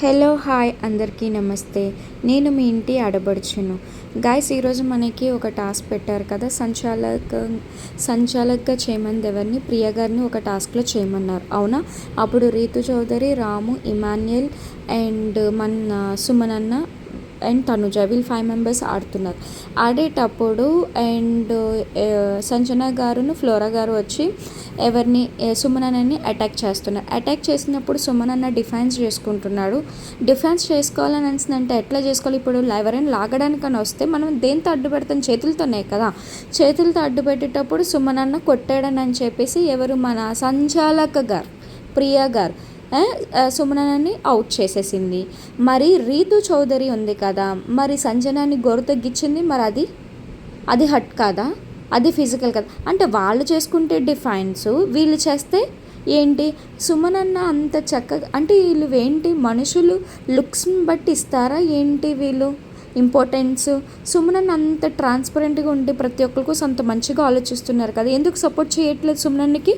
Hello hi అందరికీ నమస్తే. నేను మీ ఇంటి ఆడబడుచును. గాయ్స్, ఈరోజు మనకి ఒక టాస్క్ పెట్టారు కదా, సంచాలక్గా చేయమని ఎవరిని, ప్రియ గారిని ఒక టాస్క్లో చేయమన్నారు అవునా. అప్పుడు రీతు చౌదరి, రాము, ఇమాన్యుయల్ అండ్ మన సుమనన్న అండ్ తనుజ, వీళ్ళు 5 మెంబర్స్ ఆడుతున్నారు. ఆడేటప్పుడు అండ్ సంజన గారును ఫ్లోరా గారు వచ్చి ఎవరిని, సుమనన్నని అటాక్ చేస్తున్నారు. అటాక్ చేసినప్పుడు సుమనన్న డిఫెన్స్ చేసుకుంటున్నాడు. డిఫెన్స్ చేసుకోవాలని అనిసిందంటే ఎట్లా చేసుకోవాలి? ఇప్పుడు ఎవరైనా లాగడానికని వస్తే మనం దేంతో అడ్డు పెడతాం? చేతులతోనే కదా. చేతులతో అడ్డు పెట్టేటప్పుడు సుమనన్న కొట్టాడని అని చెప్పేసి ఎవరు, మన సంచాలక గారు, ప్రియా గారు సుమనని అవుట్ చేసేసింది. మరి రీతు చౌదరి ఉంది కదా, మరి సంజనాని గొర్రె తగ్గించింది. మరి అది హట్ కాదా? అది ఫిజికల్ కదా. అంటే వాళ్ళు చేసుకుంటే డిఫెన్స్, వీళ్ళు చేస్తే ఏంటి? సుమనన్న అంత చక్కగా, అంటే వీళ్ళు ఏంటి, మనుషులు లుక్స్ని బట్టి ఇస్తారా ఏంటి వీళ్ళు ఇంపార్టెన్స్? సుమనన్న అంత ట్రాన్స్పరెంట్గా ఉండి ప్రతి ఒక్కరి కోసం అంత మంచిగా ఆలోచిస్తున్నారు కదా, ఎందుకు సపోర్ట్ చేయట్లేదు సుమనన్నకి?